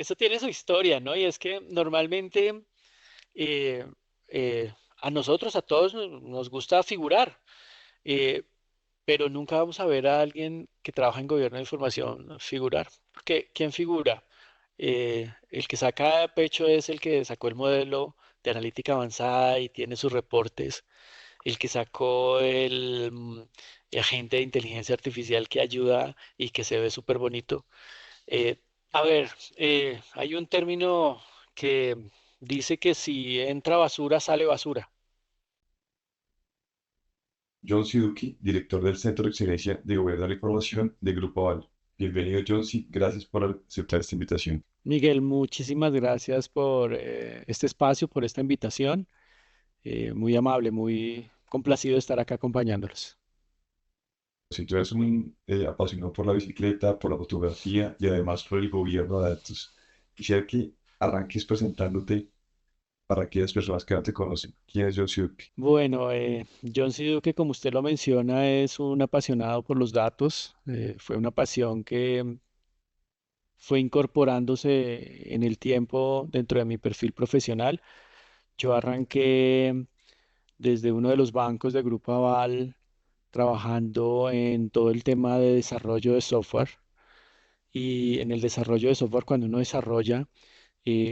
eso tiene su historia, ¿no? Y es que normalmente eh, a nosotros, a todos nos gusta figurar, eh, pero nunca vamos a ver a alguien que trabaja en gobierno de información figurar. Porque, ¿quién figura? El que saca de pecho es el que sacó el modelo de analítica avanzada y tiene sus reportes. El que sacó el agente de inteligencia artificial que ayuda y que se ve súper bonito. Eh, a ver, hay un término que dice que si entra basura, sale basura. John Siduki, director del Centro de Excelencia de Gobierno de la Información de Grupo Aval. Bienvenido, John. Sí, gracias por aceptar esta invitación. Miguel, muchísimas gracias por este espacio, por esta invitación. Muy amable, muy complacido de estar acá acompañándolos. Si tú eres un apasionado por la bicicleta, por la fotografía y además por el gobierno de datos, quisiera que arranques presentándote para aquellas personas que no te conocen. ¿Quién es John Siduki? Bueno, John C. Duque, como usted lo menciona, es un apasionado por los datos. Fue una pasión que fue incorporándose en el tiempo dentro de mi perfil profesional. Yo arranqué desde uno de los bancos de Grupo Aval trabajando en todo el tema de desarrollo de software. Y en el desarrollo de software, cuando uno desarrolla,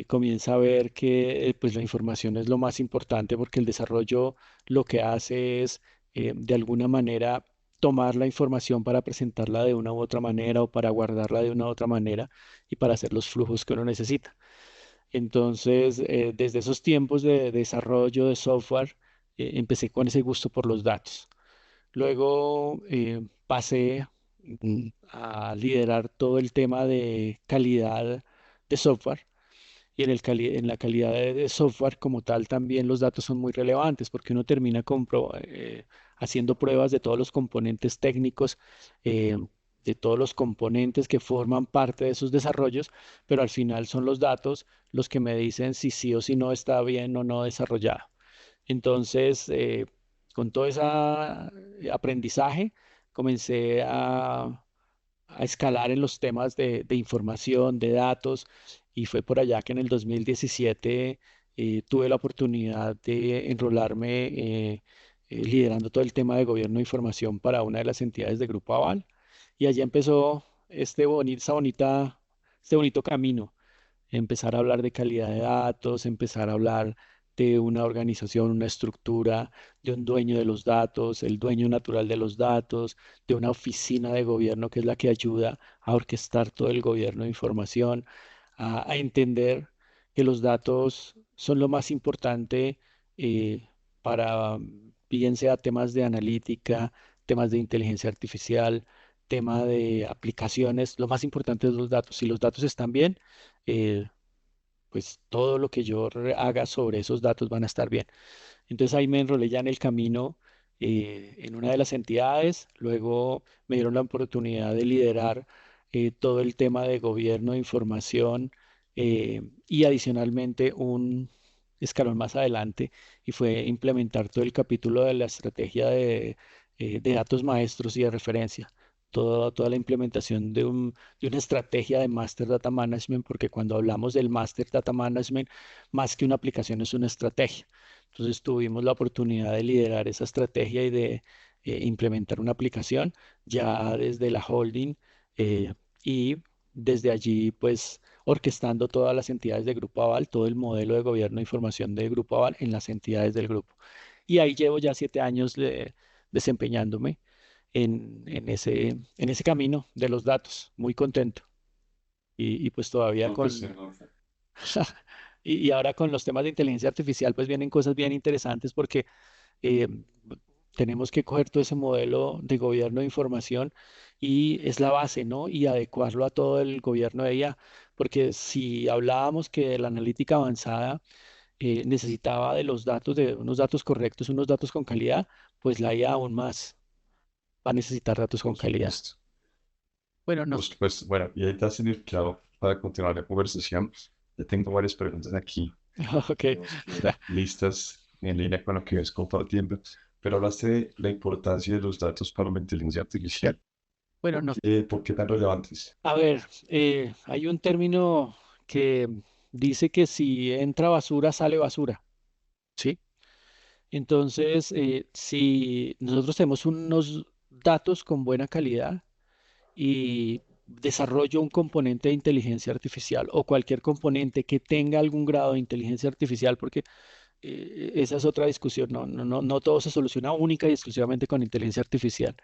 comienza a ver que pues la información es lo más importante porque el desarrollo lo que hace es de alguna manera tomar la información para presentarla de una u otra manera o para guardarla de una u otra manera y para hacer los flujos que uno necesita. Entonces, desde esos tiempos de desarrollo de software, empecé con ese gusto por los datos. Luego pasé a liderar todo el tema de calidad de software y en la calidad de software como tal también los datos son muy relevantes porque uno termina haciendo pruebas de todos los componentes técnicos, eh, de todos los componentes que forman parte de esos desarrollos, pero al final son los datos los que me dicen si sí o si no está bien o no desarrollado. Entonces, con todo ese aprendizaje, comencé a escalar en los temas de información, de datos, y fue por allá que en el 2017 tuve la oportunidad de enrolarme liderando todo el tema de gobierno de información para una de las entidades de Grupo Aval, y allí empezó este bonito camino, empezar a hablar de calidad de datos, empezar a hablar de una organización, una estructura, de un dueño de los datos, el dueño natural de los datos, de una oficina de gobierno que es la que ayuda a orquestar todo el gobierno de información, a entender que los datos son lo más importante para, bien sea temas de analítica, temas de inteligencia artificial, tema de aplicaciones, lo más importante es los datos. Si los datos están bien, eh, pues todo lo que yo haga sobre esos datos van a estar bien. Entonces ahí me enrolé ya en el camino en una de las entidades, luego me dieron la oportunidad de liderar todo el tema de gobierno de información y adicionalmente un escalón más adelante y fue implementar todo el capítulo de la estrategia de datos maestros y de referencia. Toda la implementación de una estrategia de Master Data Management, porque cuando hablamos del Master Data Management, más que una aplicación es una estrategia. Entonces tuvimos la oportunidad de liderar esa estrategia y de implementar una aplicación ya desde la holding eh, y desde allí pues orquestando todas las entidades de Grupo Aval, todo el modelo de gobierno e información de Grupo Aval en las entidades del grupo. Y ahí llevo ya 7 años desempeñándome en ese camino de los datos, muy contento. Y pues todavía No, pues, con, y ahora con los temas de inteligencia artificial pues vienen cosas bien interesantes porque eh, tenemos que coger todo ese modelo de gobierno de información y es la base, ¿no? Y adecuarlo a todo el gobierno de IA, porque si hablábamos que la analítica avanzada necesitaba de los datos, de unos datos correctos, unos datos con calidad, pues la IA aún más va a necesitar datos con por calidad. supuesto. Bueno, Por no. supuesto. Bueno, y ahí te has claro para continuar la conversación. Ya tengo varias preguntas aquí, Ok. digamos que listas en línea con lo que ves compartiendo. Pero hablaste de la importancia de los datos para la inteligencia artificial. Bueno, no. Por qué tan relevantes? A ver, hay un término que dice que si entra basura, sale basura, ¿sí? Entonces, si nosotros tenemos unos datos con buena calidad y desarrollo un componente de inteligencia artificial o cualquier componente que tenga algún grado de inteligencia artificial, porque esa es otra discusión, no todo se soluciona única y exclusivamente con inteligencia artificial.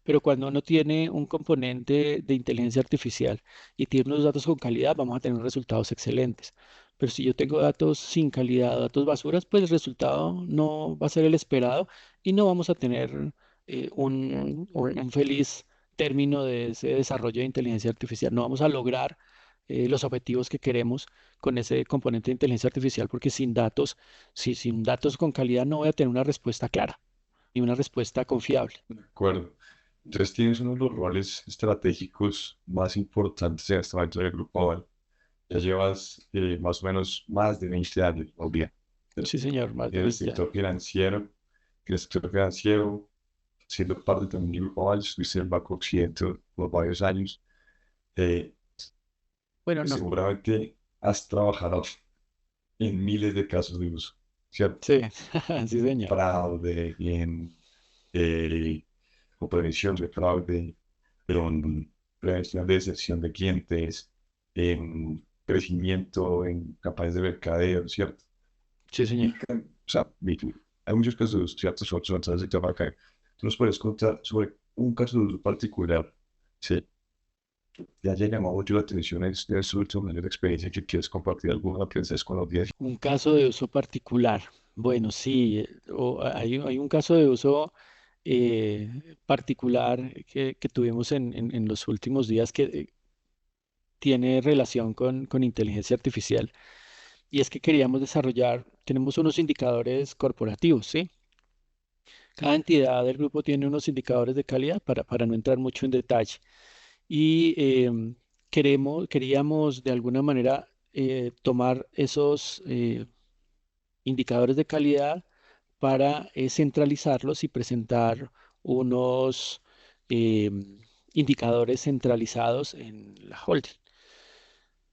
Pero cuando uno tiene un componente de inteligencia artificial y tiene unos datos con calidad, vamos a tener resultados excelentes. Pero si yo tengo datos sin calidad, datos basuras, pues el resultado no va a ser el esperado y no vamos a tener un feliz término de ese desarrollo de inteligencia artificial. No vamos a lograr los objetivos que queremos con ese componente de inteligencia artificial porque sin datos, si sin datos con calidad no voy a tener una respuesta clara ni una respuesta confiable. De acuerdo. Entonces tienes uno de los roles estratégicos más importantes en este momento del Grupo Aval. Ya llevas más o menos más de 20 años, ¿no? Bien. Sí, señor, más de En el 20 años. sector financiero, en el sector financiero, siendo parte también del Grupo Aval, estuviste en el Banco Occidente por varios años. Eh, Bueno, pues no. seguramente has trabajado en miles de casos de uso, ¿cierto? Sí, sí, señor. Fraude, en eh, o prevención de fraude, en prevención de deserción de clientes, en crecimiento, en campañas de mercadeo, ¿cierto? Sí, señor. O sea, hay muchos casos de uso, ¿cierto? Son del sector bancario. ¿Tú nos puedes contar sobre un caso de uso particular? Sí, ya haya llamado mucho la atención en estos últimos años de experiencia que quieres compartir alguna que estés con la audiencia. Un caso de uso particular. Bueno, sí, hay un caso de uso particular que tuvimos en los últimos días que tiene relación con inteligencia artificial. Y es que queríamos desarrollar, tenemos unos indicadores corporativos, ¿sí? Cada entidad del grupo tiene unos indicadores de calidad para no entrar mucho en detalle. Y queríamos de alguna manera tomar esos indicadores de calidad para centralizarlos y presentar unos eh, indicadores centralizados en la holding.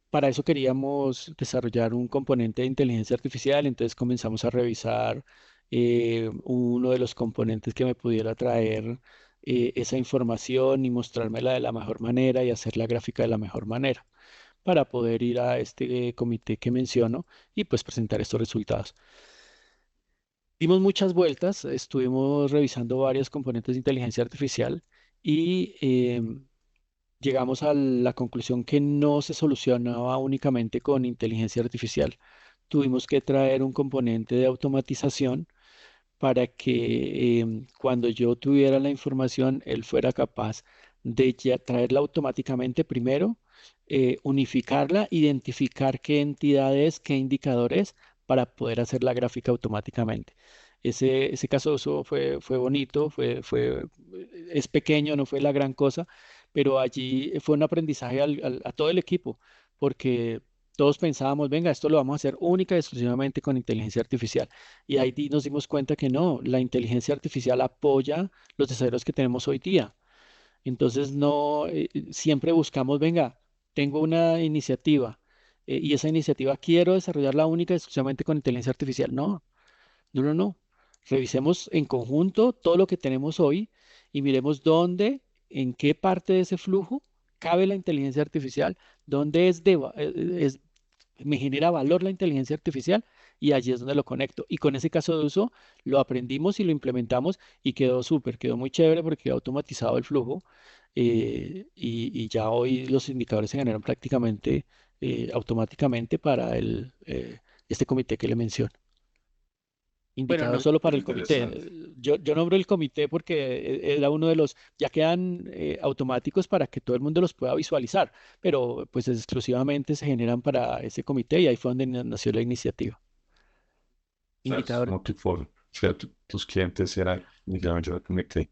Para eso queríamos desarrollar un componente de inteligencia artificial, entonces comenzamos a revisar uno de los componentes que me pudiera traer esa información y mostrármela de la mejor manera y hacer la gráfica de la mejor manera para poder ir a este comité que menciono y pues presentar estos resultados. Dimos muchas vueltas, estuvimos revisando varios componentes de inteligencia artificial y llegamos a la conclusión que no se solucionaba únicamente con inteligencia artificial. Tuvimos que traer un componente de automatización para que cuando yo tuviera la información, él fuera capaz de ya traerla automáticamente primero, unificarla, identificar qué entidad es, qué indicador es, para poder hacer la gráfica automáticamente. Ese caso de uso fue bonito, es pequeño, no fue la gran cosa, pero allí fue un aprendizaje a todo el equipo, porque todos pensábamos, venga, esto lo vamos a hacer única y exclusivamente con inteligencia artificial. Y ahí nos dimos cuenta que no, la inteligencia artificial apoya los desarrollos que tenemos hoy día. Entonces, no, siempre buscamos, venga, tengo una iniciativa y esa iniciativa quiero desarrollarla única y exclusivamente con inteligencia artificial. No. Revisemos en conjunto todo lo que tenemos hoy y miremos dónde, en qué parte de ese flujo cabe la inteligencia artificial, dónde me genera valor la inteligencia artificial y allí es donde lo conecto. Y con ese caso de uso lo aprendimos y lo implementamos y quedó súper, quedó muy chévere porque quedó automatizado el flujo y ya hoy los indicadores se generan prácticamente automáticamente para este comité que le menciono. Bueno, Indicado no, solo para muy el comité. interesante. Yo nombro el comité porque era uno de los, ya quedan automáticos para que todo el mundo los pueda visualizar, pero pues exclusivamente se generan para ese comité y ahí fue donde nació la iniciativa. Claro, es Indicador. como tu forma, ¿cierto? Tus clientes eran, literalmente yo me conecté.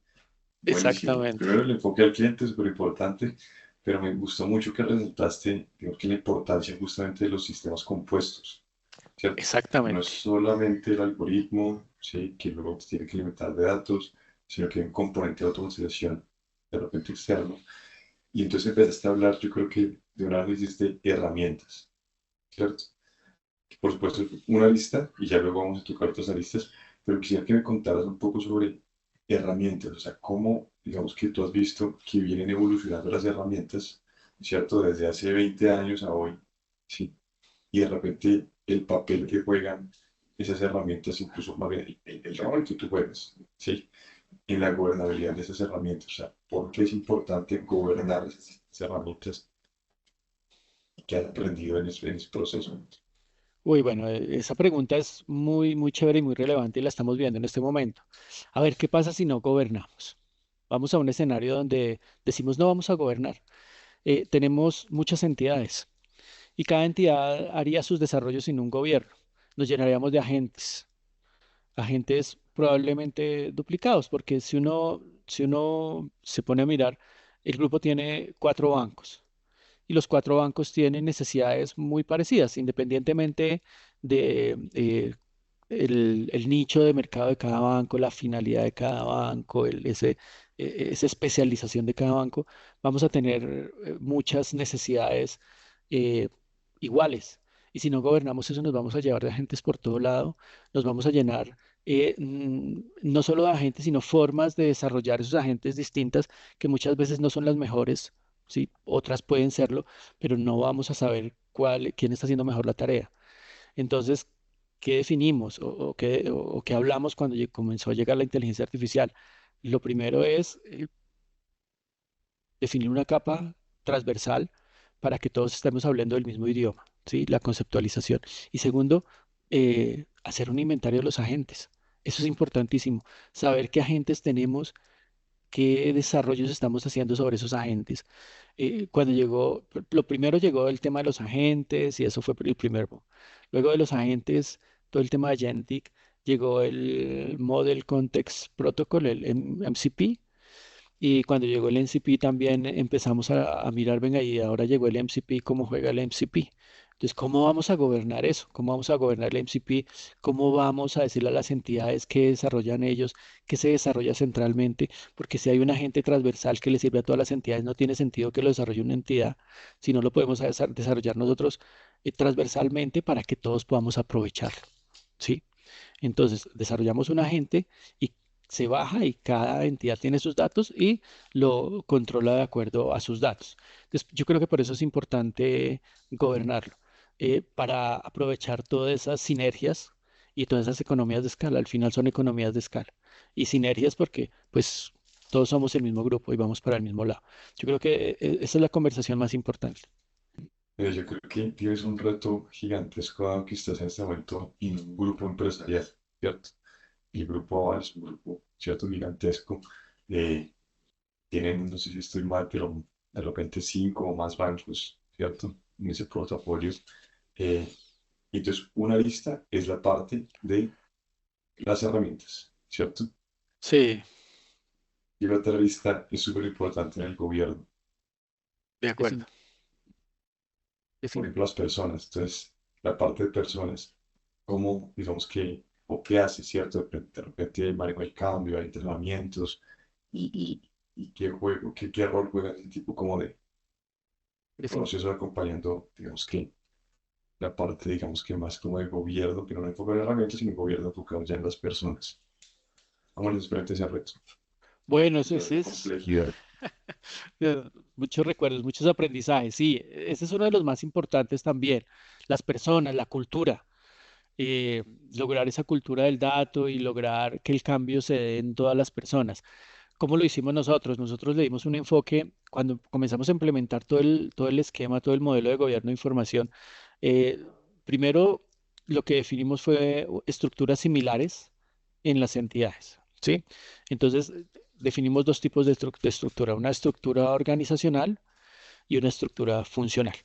Buenísimo. Exactamente, Primero el enfoque al cliente es súper importante, pero me gustó mucho que resaltaste, creo que la importancia justamente de los sistemas compuestos, ¿cierto? No es exactamente. solamente el algoritmo, ¿sí? Que luego se tiene que alimentar de datos, sino que hay un componente de automatización de repente externo. Y entonces empezaste a hablar, yo creo que de una vez hiciste herramientas. ¿cierto? Por supuesto, una lista, y ya luego vamos a tocar otras aristas, pero quisiera que me contaras un poco sobre herramientas, o sea, cómo, digamos que tú has visto que vienen evolucionando las herramientas, ¿cierto? Desde hace 20 años a hoy, ¿sí? Y de repente el papel que juegan esas herramientas, incluso más bien el rol que tú juegas, ¿sí? En la gobernabilidad de esas herramientas, o sea, ¿por qué es importante gobernar esas herramientas que has aprendido en ese proceso? Uy, bueno, esa pregunta es muy, muy chévere y muy relevante y la estamos viendo en este momento. A ver, ¿qué pasa si no gobernamos? Vamos a un escenario donde decimos no vamos a gobernar. Tenemos muchas entidades y cada entidad haría sus desarrollos sin un gobierno. Nos llenaríamos de agentes, agentes probablemente duplicados, porque si uno se pone a mirar, el grupo tiene cuatro bancos y los cuatro bancos tienen necesidades muy parecidas, independientemente de el nicho de mercado de cada banco, la finalidad de cada banco, esa especialización de cada banco, vamos a tener muchas necesidades eh, iguales. Y si no gobernamos eso, nos vamos a llevar de agentes por todo lado, nos vamos a llenar no solo de agentes, sino formas de desarrollar esos agentes distintas que muchas veces no son las mejores, ¿sí? Otras pueden serlo, pero no vamos a saber quién está haciendo mejor la tarea. Entonces, ¿qué definimos o qué hablamos cuando comenzó a llegar la inteligencia artificial? Lo primero es definir una capa transversal para que todos estemos hablando del mismo idioma, ¿sí? La conceptualización. Y segundo, hacer un inventario de los agentes. Eso es importantísimo. Saber qué agentes tenemos, qué desarrollos estamos haciendo sobre esos agentes. Cuando llegó, lo primero llegó el tema de los agentes y eso fue el primer boom. Luego de los agentes, todo el tema de Agentic, llegó el Model Context Protocol, el MCP, y cuando llegó el MCP también empezamos a mirar, venga, y ahora llegó el MCP, ¿cómo juega el MCP? Entonces, ¿cómo vamos a gobernar eso? ¿Cómo vamos a gobernar el MCP? ¿Cómo vamos a decirle a las entidades que desarrollan ellos, que se desarrolla centralmente? Porque si hay un agente transversal que le sirve a todas las entidades, no tiene sentido que lo desarrolle una entidad, si no lo podemos desarrollar nosotros transversalmente para que todos podamos aprovecharlo, ¿sí? Entonces, desarrollamos un agente y se baja y cada entidad tiene sus datos y lo controla de acuerdo a sus datos. Entonces, yo creo que por eso es importante gobernarlo, para aprovechar todas esas sinergias y todas esas economías de escala. Al final son economías de escala y sinergias porque, pues, todos somos el mismo grupo y vamos para el mismo lado. Yo creo que esa es la conversación más importante. Yo creo que tienes un reto gigantesco dado que estás en este momento en un grupo empresarial, ¿cierto? Y el grupo Aval es un grupo, ¿cierto? Gigantesco. Eh, Tienen, no sé si estoy mal, pero de repente cinco o más bancos, ¿cierto? En ese portafolio. Eh, y entonces, una lista es la parte de las herramientas, ¿cierto? Sí, Y la otra lista es súper importante en el gobierno. de acuerdo. Por ejemplo, las personas. Entonces, la parte de personas, cómo, digamos que, o qué hace, ¿cierto? De repente hay manejo del cambio, hay entrenamientos, y qué juego, qué rol juega ese tipo como de proceso acompañando, digamos que, la parte, digamos que más como de gobierno, que no enfoca en herramientas, sino gobierno enfocado ya en las personas. Vamos a diferentes ese reto. Bueno, eso Nivel es, de es complejidad. muchos recuerdos, muchos aprendizajes. Sí, ese es uno de los más importantes también. Las personas, la cultura, eh, lograr esa cultura del dato y lograr que el cambio se dé en todas las personas. ¿Cómo lo hicimos nosotros? Nosotros le dimos un enfoque cuando comenzamos a implementar todo el esquema, todo el modelo de gobierno de información. eh, Primero, lo que definimos fue estructuras similares en las entidades, ¿sí? Entonces, definimos dos tipos de estructura, una estructura organizacional y una estructura funcional.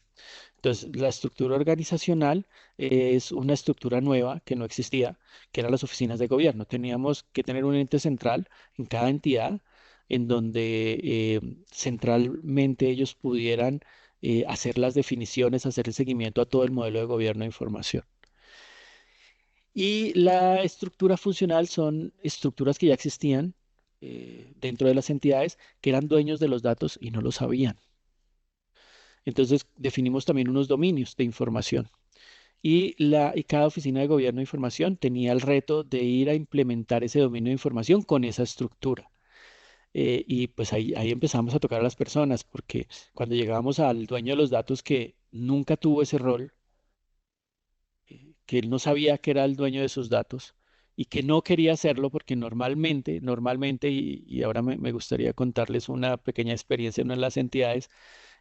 Entonces, la estructura organizacional es una estructura nueva que no existía, que eran las oficinas de gobierno. Teníamos que tener un ente central en cada entidad en donde centralmente ellos pudieran hacer las definiciones, hacer el seguimiento a todo el modelo de gobierno de información. Y la estructura funcional son estructuras que ya existían dentro de las entidades que eran dueños de los datos y no lo sabían. Entonces definimos también unos dominios de información. y cada oficina de gobierno de información tenía el reto de ir a implementar ese dominio de información con esa estructura. Y pues ahí empezamos a tocar a las personas, porque cuando llegábamos al dueño de los datos que nunca tuvo ese rol, que él no sabía que era el dueño de sus datos y que no quería hacerlo porque normalmente, y ahora me gustaría contarles una pequeña experiencia en una de las entidades,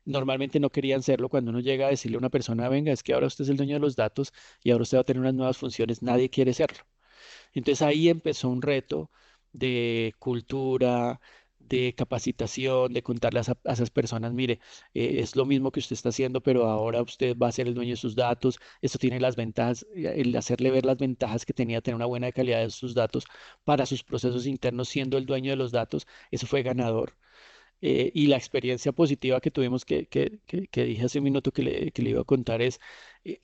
normalmente no querían hacerlo cuando uno llega a decirle a una persona, venga, es que ahora usted es el dueño de los datos y ahora usted va a tener unas nuevas funciones, nadie quiere serlo. Entonces ahí empezó un reto de cultura, de capacitación, de contarle a esas personas, mire, es lo mismo que usted está haciendo, pero ahora usted va a ser el dueño de sus datos. Esto tiene las ventajas, el hacerle ver las ventajas que tenía tener una buena calidad de sus datos para sus procesos internos siendo el dueño de los datos, eso fue ganador. Y la experiencia positiva que tuvimos, que dije hace un minuto que le iba a contar, es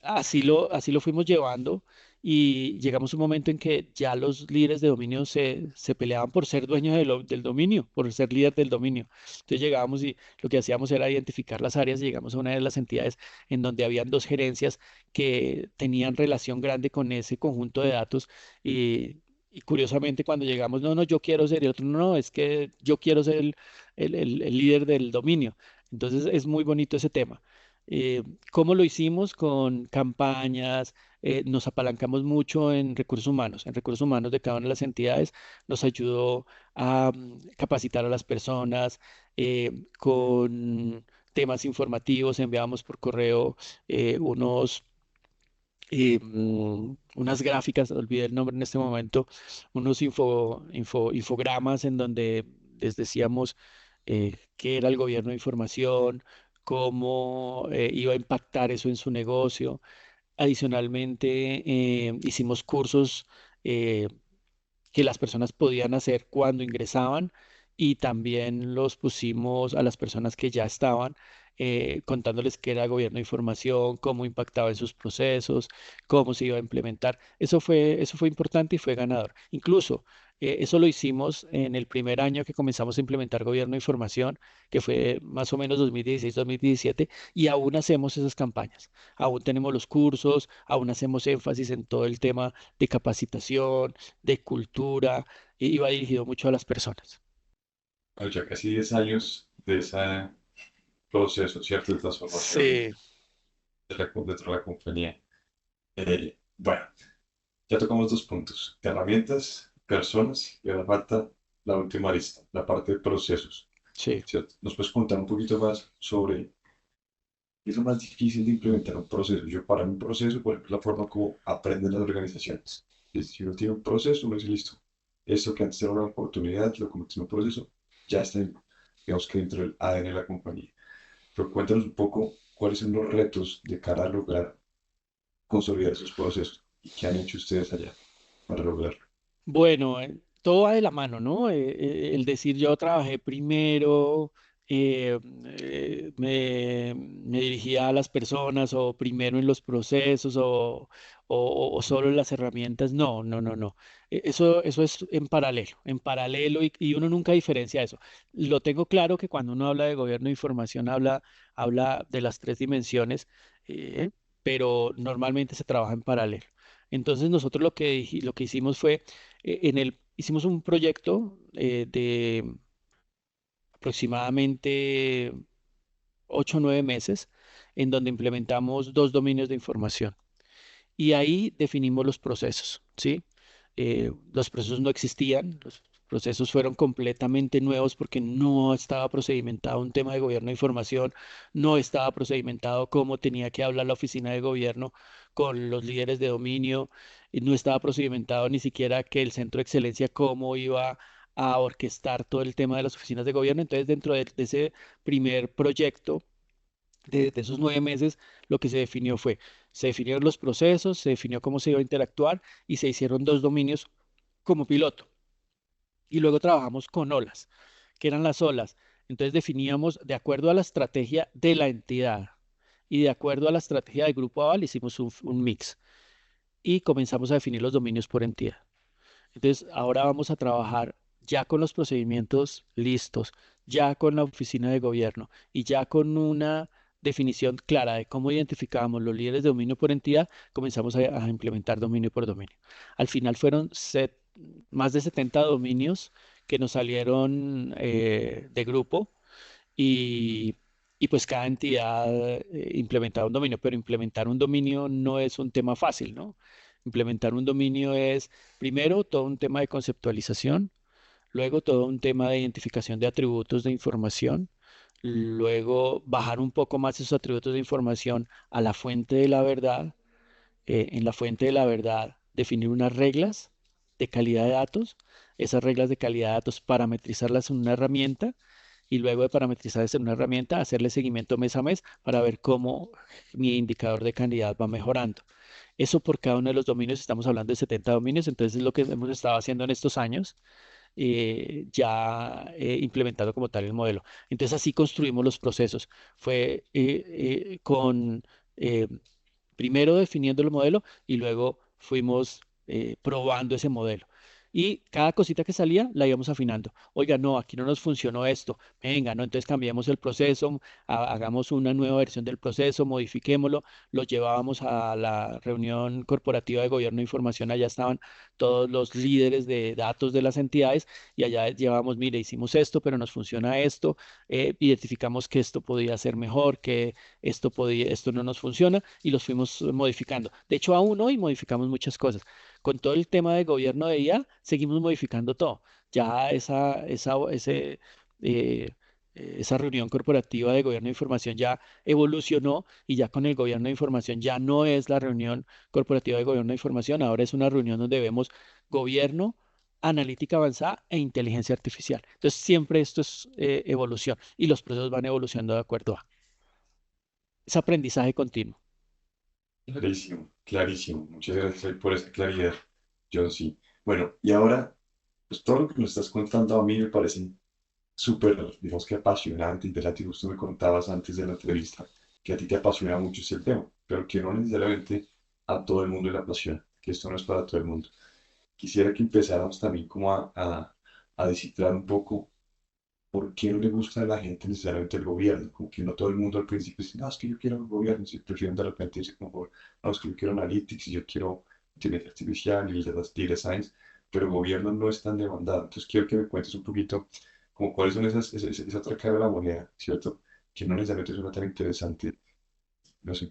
así lo fuimos llevando y llegamos a un momento en que ya los líderes de dominio se peleaban por ser dueños del dominio, por ser líder del dominio. Entonces llegábamos y lo que hacíamos era identificar las áreas y llegamos a una de las entidades en donde habían dos gerencias que tenían relación grande con ese conjunto de datos y curiosamente cuando llegamos, no, no, yo quiero ser, y el otro, no, no, es que yo quiero ser el líder del dominio. Entonces es muy bonito ese tema. Eh, ¿Cómo lo hicimos? Con campañas, nos apalancamos mucho en recursos humanos. En recursos humanos de cada una de las entidades nos ayudó a capacitar a las personas con temas informativos. Enviábamos por correo unas gráficas, olvidé el nombre en este momento, unos infogramas en donde les decíamos qué era el gobierno de información, cómo iba a impactar eso en su negocio. Adicionalmente, hicimos cursos eh, que las personas podían hacer cuando ingresaban y también los pusimos a las personas que ya estaban contándoles qué era gobierno de información, cómo impactaba en sus procesos, cómo se iba a implementar. Eso fue importante y fue ganador. Incluso eso lo hicimos en el primer año que comenzamos a implementar gobierno de información, que fue más o menos 2016-2017, y aún hacemos esas campañas. Aún tenemos los cursos, aún hacemos énfasis en todo el tema de capacitación, de cultura, y iba dirigido mucho a las personas. Bueno, ya casi 10 años de ese proceso, ¿cierto? De transformación Sí, dentro de la compañía. Bueno, ya tocamos dos puntos, herramientas, personas, y ahora falta la última arista, la parte de procesos, sí. ¿cierto? ¿Nos puedes contar un poquito más sobre qué es lo más difícil de implementar un proceso? Yo para mí un proceso, por ejemplo, es la forma como aprenden las organizaciones. Si uno tiene un proceso, uno dice, listo, esto que antes era una oportunidad, lo convertimos en un proceso, ya está, digamos que dentro del ADN de la compañía. Pero cuéntanos un poco cuáles son los retos de cara a lograr consolidar esos procesos y qué han hecho ustedes allá para lograrlo. Bueno, todo va de la mano, ¿no? El decir yo trabajé primero, me dirigía a las personas o primero en los procesos o solo en las herramientas. No, no, no, no. Eso es en paralelo y uno nunca diferencia eso. Lo tengo claro que cuando uno habla de gobierno de información habla de las tres dimensiones, eh, pero normalmente se trabaja en paralelo. Entonces nosotros lo que hicimos fue hicimos un proyecto de aproximadamente 8 o 9 meses en donde implementamos dos dominios de información y ahí definimos los procesos, ¿sí? Los procesos no existían, los procesos fueron completamente nuevos porque no estaba procedimentado un tema de gobierno de información, no estaba procedimentado cómo tenía que hablar la oficina de gobierno con los líderes de dominio, y no estaba procedimentado ni siquiera que el centro de excelencia cómo iba a orquestar todo el tema de las oficinas de gobierno. Entonces, dentro de ese primer proyecto, de esos 9 meses, lo que se definió fue, se definieron los procesos, se definió cómo se iba a interactuar y se hicieron dos dominios como piloto. Y luego trabajamos con olas, que eran las olas. Entonces definíamos de acuerdo a la estrategia de la entidad y de acuerdo a la estrategia del grupo Aval hicimos un mix y comenzamos a definir los dominios por entidad. Entonces, ahora vamos a trabajar ya con los procedimientos listos, ya con la oficina de gobierno y ya con una definición clara de cómo identificábamos los líderes de dominio por entidad, comenzamos a implementar dominio por dominio. Al final fueron más de 70 dominios que nos salieron de grupo y, y pues cada entidad implementaba un dominio, pero implementar un dominio no es un tema fácil, ¿no? Implementar un dominio es primero todo un tema de conceptualización, luego todo un tema de identificación de atributos de información, luego bajar un poco más esos atributos de información a la fuente de la verdad, en la fuente de la verdad definir unas reglas de calidad de datos, esas reglas de calidad de datos parametrizarlas en una herramienta y luego de parametrizarlas en una herramienta hacerle seguimiento mes a mes para ver cómo mi indicador de calidad va mejorando. Eso por cada uno de los dominios, estamos hablando de 70 dominios, entonces es lo que hemos estado haciendo en estos años ya implementado como tal el modelo. Entonces así construimos los procesos. Fue con eh, primero definiendo el modelo y luego fuimos probando ese modelo. Y cada cosita que salía la íbamos afinando. Oiga, no, aquí no nos funcionó esto. Venga, no, entonces cambiamos el proceso, hagamos una nueva versión del proceso, modifiquémoslo. Lo llevábamos a la reunión corporativa de gobierno de información. Allá estaban todos los líderes de datos de las entidades y allá llevábamos, mire, hicimos esto, pero nos funciona esto. Identificamos que esto podía ser mejor, que esto no nos funciona y los fuimos modificando. De hecho, aún hoy modificamos muchas cosas. Con todo el tema de gobierno de IA, seguimos modificando todo. Ya eh, esa reunión corporativa de gobierno de información ya evolucionó y ya con el gobierno de información ya no es la reunión corporativa de gobierno de información, ahora es una reunión donde vemos gobierno, analítica avanzada e inteligencia artificial. Entonces, siempre esto es evolución y los procesos van evolucionando de acuerdo a es aprendizaje continuo. Clarísimo, clarísimo. Muchas gracias ahí por esa claridad, John. Sí. Bueno, y ahora, pues todo lo que nos estás contando a mí me parece súper, digamos que apasionante, interesante. Justo me contabas antes de la entrevista que a ti te apasiona mucho ese tema, pero que no necesariamente a todo el mundo le apasiona, que esto no es para todo el mundo. Quisiera que empezáramos también como a descifrar un poco por qué no le gusta a la gente necesariamente el gobierno. Como que no todo el mundo al principio dice, no, es que yo quiero un gobierno, si prefieren de repente decir como, no, es que yo quiero analytics y yo quiero inteligencia artificial y data science, pero el gobierno no es tan demandado. Entonces quiero que me cuentes un poquito como cuáles son esa otra cara de la moneda, ¿cierto? Que no necesariamente suena tan interesante, nos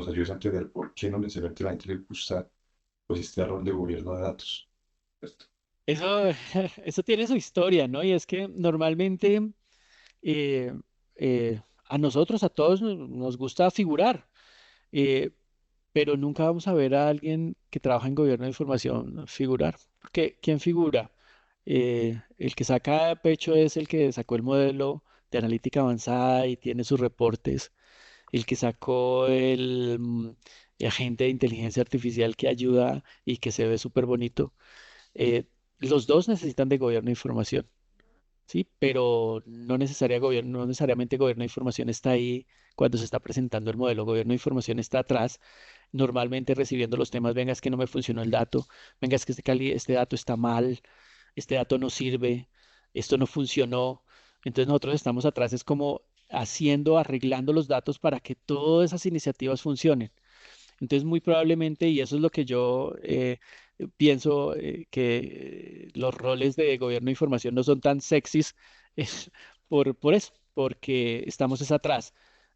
ayudes a entender por qué no necesariamente a la gente le gusta pues este rol de gobierno de datos. ¿Cierto? Eso, eso tiene su historia, ¿no? Y es que normalmente eh, a nosotros, a todos nos gusta figurar, eh, pero nunca vamos a ver a alguien que trabaja en gobierno de información figurar. Porque, ¿quién figura? El que saca pecho es el que sacó el modelo de analítica avanzada y tiene sus reportes. El que sacó el agente de inteligencia artificial que ayuda y que se ve súper bonito. Eh, los dos necesitan de gobierno de información, ¿sí? Pero no necesariamente gobierno de información está ahí cuando se está presentando el modelo. Gobierno de información está atrás, normalmente recibiendo los temas, venga, es que no me funcionó el dato, venga, es que este dato está mal, este dato no sirve, esto no funcionó. Entonces nosotros estamos atrás, es como arreglando los datos para que todas esas iniciativas funcionen. Entonces, muy probablemente, y eso es lo que yo pienso, que los roles de gobierno de información no son tan sexys es por eso, porque estamos es atrás,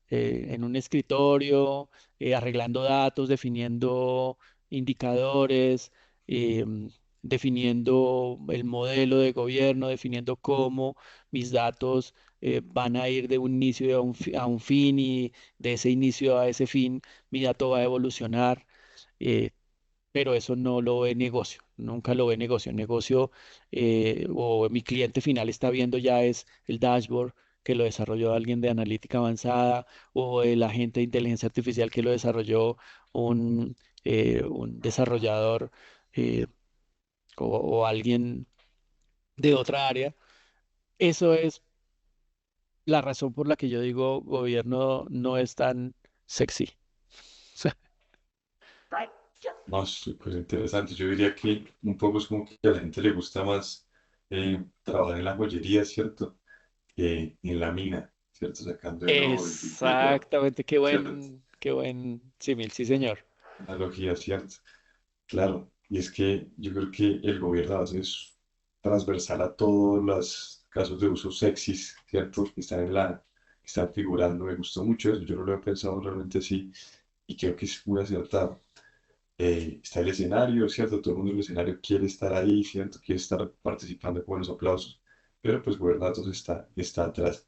en un escritorio, arreglando datos, definiendo indicadores, definiendo el modelo de gobierno, definiendo cómo mis datos van a ir de un inicio a un fin y de ese inicio a ese fin mi dato va a evolucionar, eh, pero eso no lo ve negocio, nunca lo ve negocio. Negocio o mi cliente final está viendo ya es el dashboard que lo desarrolló alguien de analítica avanzada o el agente de inteligencia artificial que lo desarrolló un desarrollador eh, o alguien de otra área. Eso es la razón por la que yo digo gobierno no es tan sexy. No, súper interesante. Yo diría que un poco es como que a la gente le gusta más trabajar en la joyería, ¿cierto? Que en la mina. ¿cierto? Sacando el oro, el dinero, Exactamente, ¿cierto? qué buen símil, sí, señor. Analogía, ¿cierto? Claro, y es que yo creo que el gobierno a veces es transversal a todos los casos de uso sexys, ¿cierto? Que están que están figurando. Me gustó mucho eso, yo no lo he pensado realmente así y creo que es muy acertado. Está el escenario, ¿cierto? Todo el mundo en el escenario quiere estar ahí, ¿cierto? Quiere estar participando con los aplausos, pero pues Gobernados está atrás.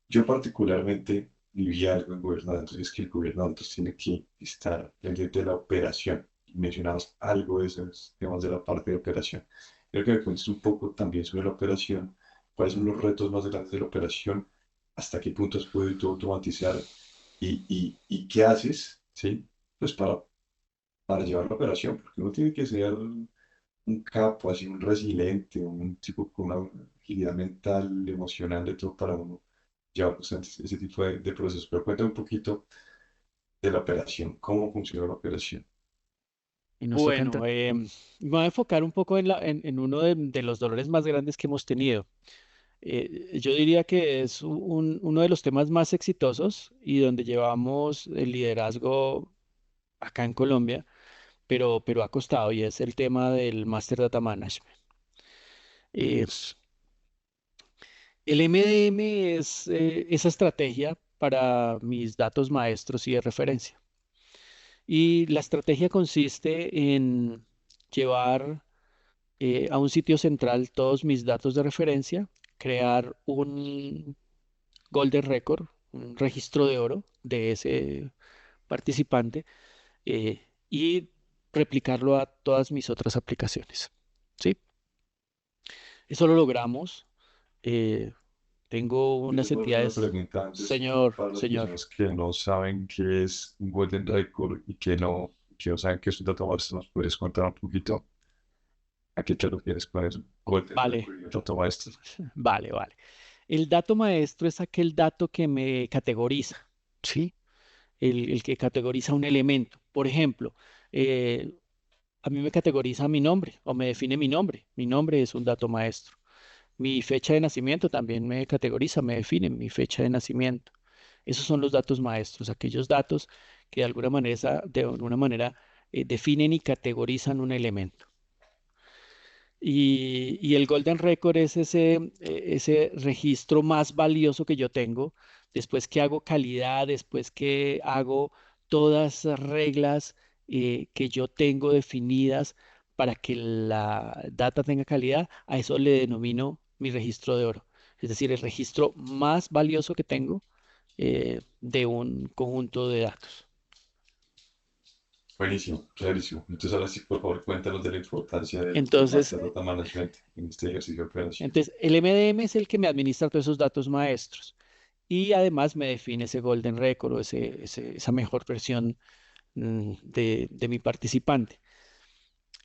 Yo particularmente viví algo en Gobernados, es que el Gobernados tiene que estar pendiente de la operación. Mencionabas algo de esos temas de la parte de operación. Creo que me cuentes un poco también sobre la operación, cuáles son los retos más grandes de la operación, hasta qué punto has podido tú automatizar y qué haces, ¿sí? Pues para llevar la operación, porque uno tiene que ser un capo, así un resiliente, un tipo con una agilidad mental, emocional, de todo para uno llevar constantes ese tipo de procesos. Pero cuéntame un poquito de la operación, cómo funciona la operación. Y nos toca entrar. Me voy a enfocar un poco en uno de los dolores más grandes que hemos tenido. Yo diría que es uno de los temas más exitosos y donde llevamos el liderazgo acá en Colombia, pero ha costado y es el tema del Master Data Management. Eh, el MDM es esa estrategia para mis datos maestros y de referencia. Y la estrategia consiste en llevar a un sitio central todos mis datos de referencia, crear un Golden Record, un registro de oro de ese participante y replicarlo a todas mis otras aplicaciones. ¿Sí? Eso lo logramos. eh, Tengo Yo unas te puedo hacer una entidades, pregunta antes señor, para las señor. personas que no saben qué es un Golden Record y que no saben qué es un Data Master. ¿Nos puedes contar un poquito a qué te refieres con eso? Golden Vale, Record y Data Master. vale, vale. El dato maestro es aquel dato que me categoriza, ¿sí? El que categoriza un elemento. Por ejemplo, eh, a mí me categoriza mi nombre o me define mi nombre. Mi nombre es un dato maestro. Mi fecha de nacimiento también me categoriza, me define mi fecha de nacimiento. Esos son los datos maestros, aquellos datos que de alguna manera definen y categorizan un elemento. Y el Golden Record es ese registro más valioso que yo tengo después que hago calidad, después que hago todas las reglas que yo tengo definidas para que la data tenga calidad, a eso le denomino mi registro de oro. Es decir, el registro más valioso que tengo de un conjunto de datos. Buenísimo, clarísimo. Entonces ahora sí, por favor, cuéntanos de la importancia del Entonces, Master Data Management en este ejercicio de operación. el MDM es el que me administra todos esos datos maestros. Y además me define ese golden record o esa mejor versión de mi participante.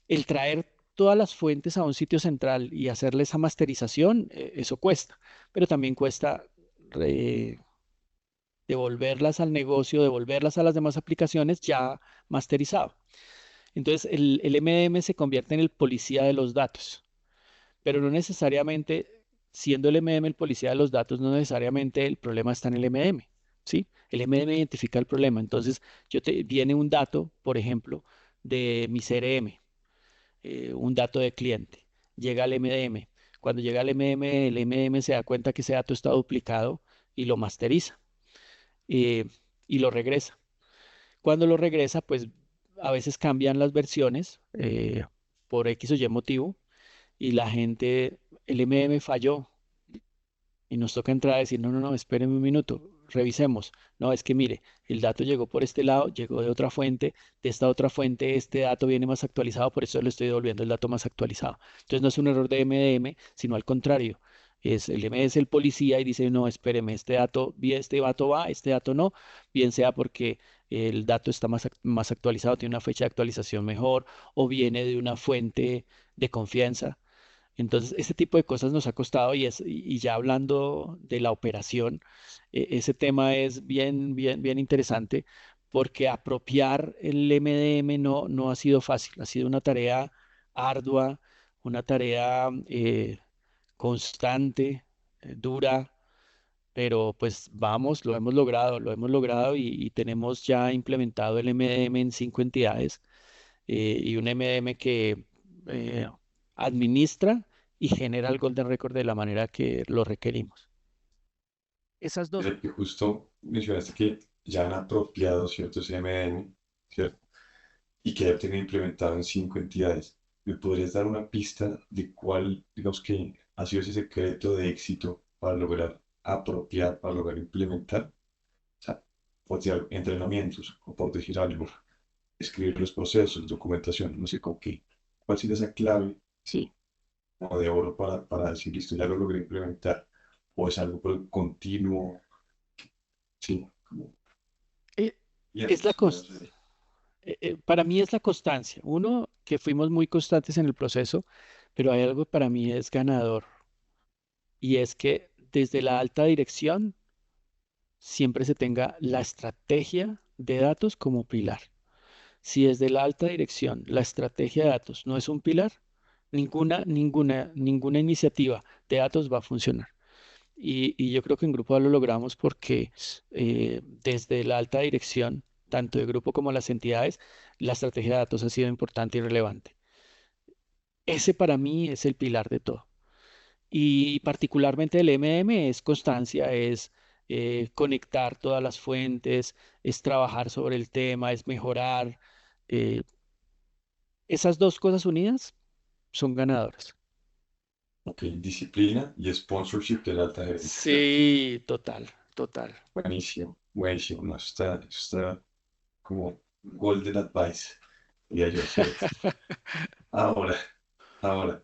El traer todas las fuentes a un sitio central y hacerle esa masterización, eso cuesta, pero también cuesta re- devolverlas al negocio, devolverlas a las demás aplicaciones ya masterizado. Entonces, el MDM se convierte en el policía de los datos, pero no necesariamente, siendo el MDM el policía de los datos, no necesariamente el problema está en el MDM, ¿sí? El MDM identifica el problema. Entonces, viene un dato, por ejemplo, de mi CRM, un dato de cliente, llega al MDM. Cuando llega al MDM, el MDM se da cuenta que ese dato está duplicado y lo masteriza eh, y lo regresa. Cuando lo regresa, pues a veces cambian las versiones por X o Y motivo y la gente, el MM falló y nos toca entrar a decir, no, no, no, espérenme un minuto, revisemos. No, es que mire, el dato llegó por este lado, llegó de otra fuente, de esta otra fuente este dato viene más actualizado, por eso le estoy devolviendo el dato más actualizado. Entonces no es un error de MDM, sino al contrario. El M es el policía y dice, no, espéreme, este dato, bien, este dato va, este dato no, bien sea porque el dato está más actualizado, tiene una fecha de actualización mejor o viene de una fuente de confianza. Entonces, ese tipo de cosas nos ha costado y ya hablando de la operación, ese tema es bien, bien, bien interesante porque apropiar el MDM no ha sido fácil, ha sido una tarea ardua, una tarea constante, dura, pero pues vamos, lo hemos logrado y tenemos ya implementado el MDM en 5 entidades y un MDM que eh, administra y genera el Golden Record de la manera que lo requerimos. Esas dos. Mira que justo mencionaste que ya han apropiado ciertos MDM, ¿cierto? Y que ya tienen implementado en 5 entidades. ¿Me podrías dar una pista de cuál, digamos que ha sido ese secreto de éxito para lograr apropiar, para lograr implementar? O sea, por decir algo, entrenamientos, o por decir algo, escribir los procesos, documentación, no sé con qué. ¿Cuál sería esa clave Sí. como de oro para decir, listo, ya lo logré implementar? ¿O es algo continuo? Sí, como, Eh, y es la eso, ya cos- sé. para mí es la constancia. Uno, que fuimos muy constantes en el proceso, pero hay algo que para mí es ganador y es que desde la alta dirección siempre se tenga la estrategia de datos como pilar. Si desde la alta dirección la estrategia de datos no es un pilar, ninguna iniciativa de datos va a funcionar. Y yo creo que en Grupo lo logramos porque desde la alta dirección, tanto de grupo como las entidades, la estrategia de datos ha sido importante y relevante. Ese para mí es el pilar de todo. Y particularmente el MM es constancia, es conectar todas las fuentes, es trabajar sobre el tema, es mejorar. eh, Esas dos cosas unidas son ganadoras. Ok, disciplina y sponsorship de la alta gerencia, ¿cierto? Sí, total, total. Buenísimo, buenísimo. No, está como golden advice, diría yo, ¿cierto? Ahora, ahora,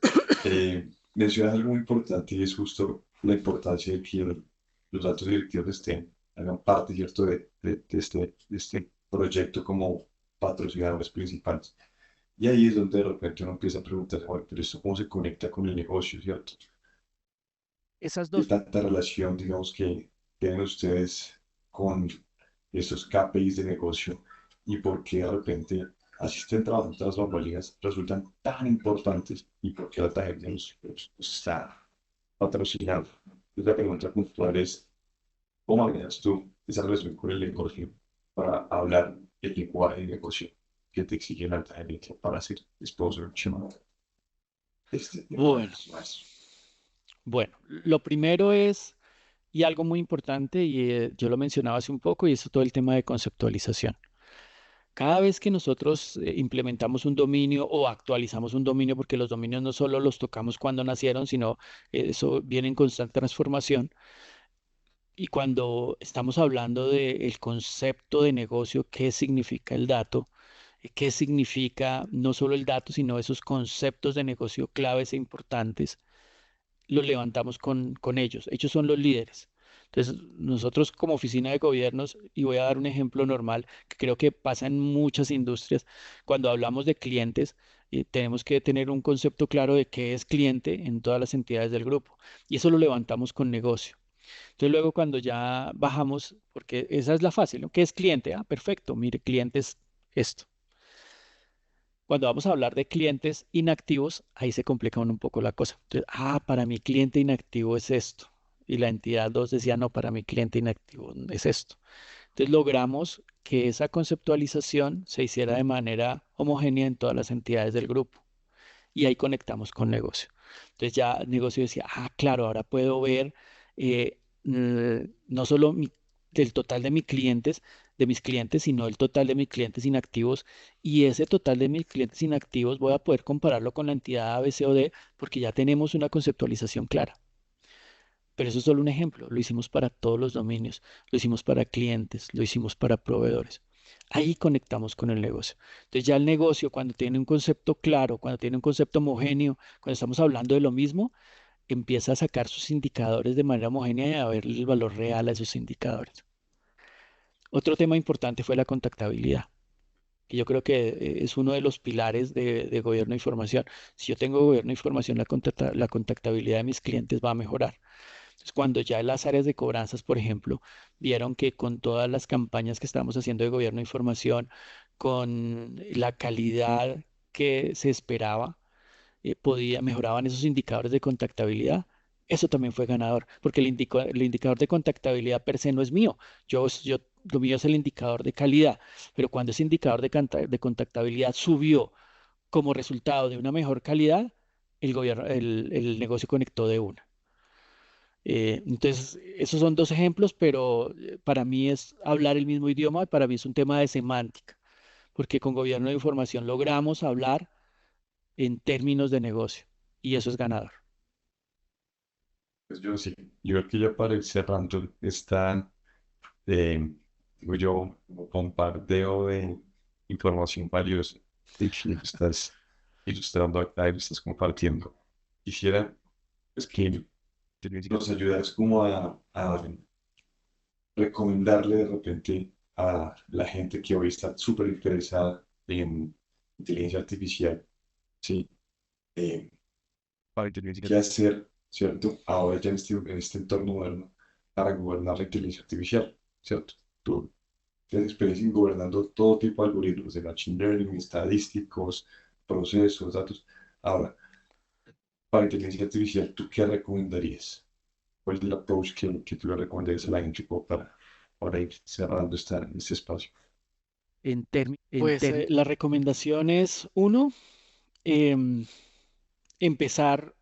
mencionas algo muy importante y es justo la importancia de que los datos directivos hagan parte, ¿cierto?, de este proyecto como patrocinadores principales. Y ahí es donde de repente uno empieza a preguntar, "Oye, pero esto cómo se conecta con el negocio, ¿cierto? Esas ¿Qué dos. tanta relación, digamos, que tienen ustedes con estos KPIs de negocio y por qué de repente asisten trabajando tras bambalinas resultan tan importantes y por qué la tarjeta nos está patrocinando? Entonces, la pregunta puntual es, ¿cómo agregas tú esa relación con el negocio para hablar el lenguaje de negocio que te exige la alta gerencia para hacer sponsor channel? Este tema Bueno, es más. bueno, lo primero es, y algo muy importante, y yo lo mencionaba hace un poco, y es todo el tema de conceptualización. Cada vez que nosotros implementamos un dominio o actualizamos un dominio, porque los dominios no solo los tocamos cuando nacieron, sino eso viene en constante transformación. Y cuando estamos hablando del concepto de negocio, qué significa el dato, qué significa no solo el dato, sino esos conceptos de negocio claves e importantes, los levantamos con ellos. Ellos son los líderes. Entonces, nosotros como oficina de gobiernos, y voy a dar un ejemplo normal que creo que pasa en muchas industrias, cuando hablamos de clientes, tenemos que tener un concepto claro de qué es cliente en todas las entidades del grupo. Y eso lo levantamos con negocio. Entonces, luego cuando ya bajamos, porque esa es la fácil, ¿no? ¿Qué es cliente? Ah, perfecto, mire, cliente es esto. Cuando vamos a hablar de clientes inactivos, ahí se complica un poco la cosa. Entonces, para mi cliente inactivo es esto. Y la entidad 2 decía, no, para mi cliente inactivo es esto. Entonces logramos que esa conceptualización se hiciera de manera homogénea en todas las entidades del grupo. Y ahí conectamos con negocio. Entonces ya el negocio decía, claro, ahora puedo ver no solo del total de mis clientes, sino el total de mis clientes inactivos. Y ese total de mis clientes inactivos voy a poder compararlo con la entidad A, B, C o D porque ya tenemos una conceptualización clara. Pero eso es solo un ejemplo. Lo hicimos para todos los dominios, lo hicimos para clientes, lo hicimos para proveedores. Ahí conectamos con el negocio. Entonces ya el negocio, cuando tiene un concepto claro, cuando tiene un concepto homogéneo, cuando estamos hablando de lo mismo, empieza a sacar sus indicadores de manera homogénea y a ver el valor real a esos indicadores. Otro tema importante fue la contactabilidad, que yo creo que es uno de los pilares de gobierno de información. Si yo tengo gobierno de información, la contactabilidad de mis clientes va a mejorar. Entonces, cuando ya en las áreas de cobranzas, por ejemplo, vieron que con todas las campañas que estábamos haciendo de gobierno de información, con la calidad que se esperaba, mejoraban esos indicadores de contactabilidad, Eso también fue ganador, porque el indicador de contactabilidad per se no es mío. Lo mío es el indicador de calidad, pero cuando ese indicador de contactabilidad subió como resultado de una mejor calidad, el negocio conectó de una. Entonces, esos son dos ejemplos, pero para mí es hablar el mismo idioma, para mí es un tema de semántica, porque con gobierno de información logramos hablar en términos de negocio y eso es ganador. Pues yo sí, yo creo que ya para ir cerrando esta, digo yo, como bombardeo de información valiosa de que estás ilustrando acá y lo estás compartiendo. Quisiera pues, que nos ayudas como a recomendarle de repente a la gente que hoy está súper interesada en inteligencia artificial, ¿sí? Eh, ¿Qué hacer, cierto? Ahora ya en este entorno moderno para gobernar la inteligencia artificial, ¿cierto? Tú tienes experiencia en gobernando todo tipo de algoritmos de machine learning, estadísticos, procesos, datos. Ahora, para inteligencia artificial, ¿tú qué recomendarías? ¿Cuál es el approach que tú le recomendarías a la gente como para ir cerrando este espacio? Pues la recomendación es, uno, em, empezar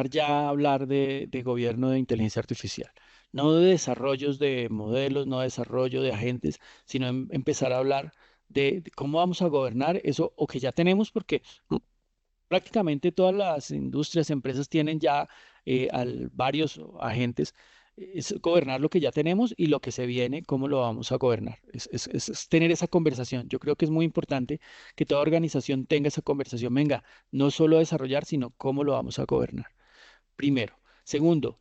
ya a hablar de gobierno de inteligencia artificial. No de desarrollos de modelos, no de desarrollo de agentes, sino empezar a hablar de cómo vamos a gobernar eso o que ya tenemos, porque prácticamente todas las industrias, empresas tienen ya varios agentes. Es gobernar lo que ya tenemos y lo que se viene, cómo lo vamos a gobernar. Es tener esa conversación. Yo creo que es muy importante que toda organización tenga esa conversación. Venga, no solo desarrollar, sino cómo lo vamos a gobernar. Primero. Segundo,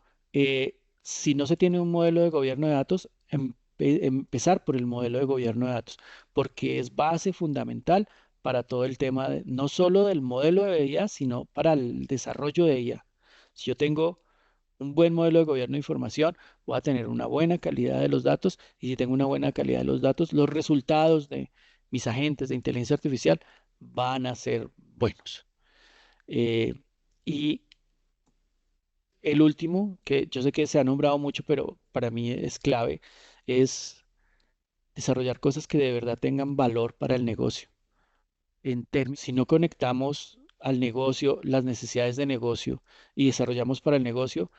si no se tiene un modelo de gobierno de datos, empezar por el modelo de gobierno de datos, porque es base fundamental para todo el tema no solo del modelo de IA, sino para el desarrollo de IA. Si yo tengo un buen modelo de gobierno de información, voy a tener una buena calidad de los datos y si tengo una buena calidad de los datos, los resultados de mis agentes de inteligencia artificial van a ser buenos. Eh, y el último, que yo sé que se ha nombrado mucho, pero para mí es clave, es desarrollar cosas que de verdad tengan valor para el negocio. Si no conectamos al negocio, las necesidades de negocio y desarrollamos para el negocio,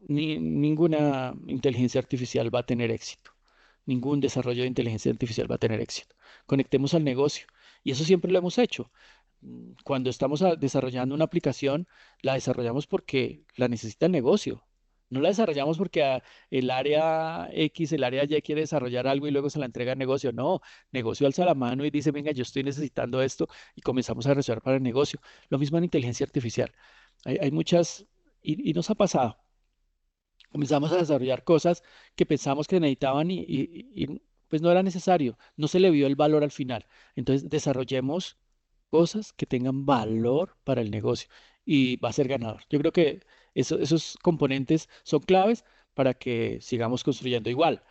ninguna inteligencia artificial va a tener éxito. Ningún desarrollo de inteligencia artificial va a tener éxito. Conectemos al negocio. Y eso siempre lo hemos hecho. Cuando estamos desarrollando una aplicación, la desarrollamos porque la necesita el negocio. No la desarrollamos porque el área X, el área Y quiere desarrollar algo y luego se la entrega al negocio. No, negocio alza la mano y dice, venga, yo estoy necesitando esto y comenzamos a desarrollar para el negocio. Lo mismo en inteligencia artificial. Hay muchas, y nos ha pasado. Comenzamos a desarrollar cosas que pensamos que necesitaban pues no era necesario, no se le vio el valor al final. Entonces desarrollemos cosas que tengan valor para el negocio y va a ser ganador. Yo creo que esos componentes son claves para que sigamos construyendo. Igual,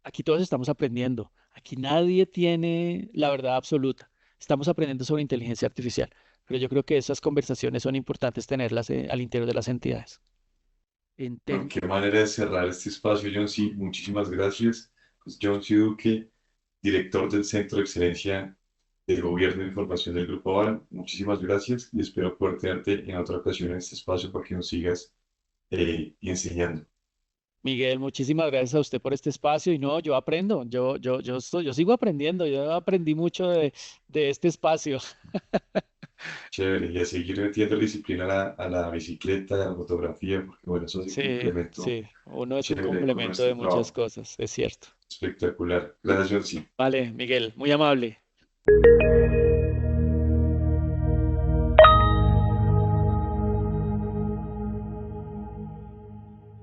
aquí todos estamos aprendiendo. Aquí nadie tiene la verdad absoluta. Estamos aprendiendo sobre inteligencia artificial, pero yo creo que esas conversaciones son importantes tenerlas al interior de las entidades. En Bueno, términos qué manera de cerrar este espacio, John C. Muchísimas gracias. Pues John C. Duque, director del Centro de Excelencia del Gobierno de Información del Grupo Aval. Muchísimas gracias y espero poder tenerte en otra ocasión en este espacio para que nos sigas enseñando. Miguel, muchísimas gracias a usted por este espacio y no, yo aprendo, yo sigo aprendiendo, yo aprendí mucho de este espacio. Chévere, y a seguir metiendo disciplina a la bicicleta, a la fotografía, porque bueno, eso es un Sí, complemento sí, uno es un chévere con complemento de nuestro muchas trabajo. cosas, es cierto. Espectacular. Gracias, John C. Vale, Miguel, muy amable.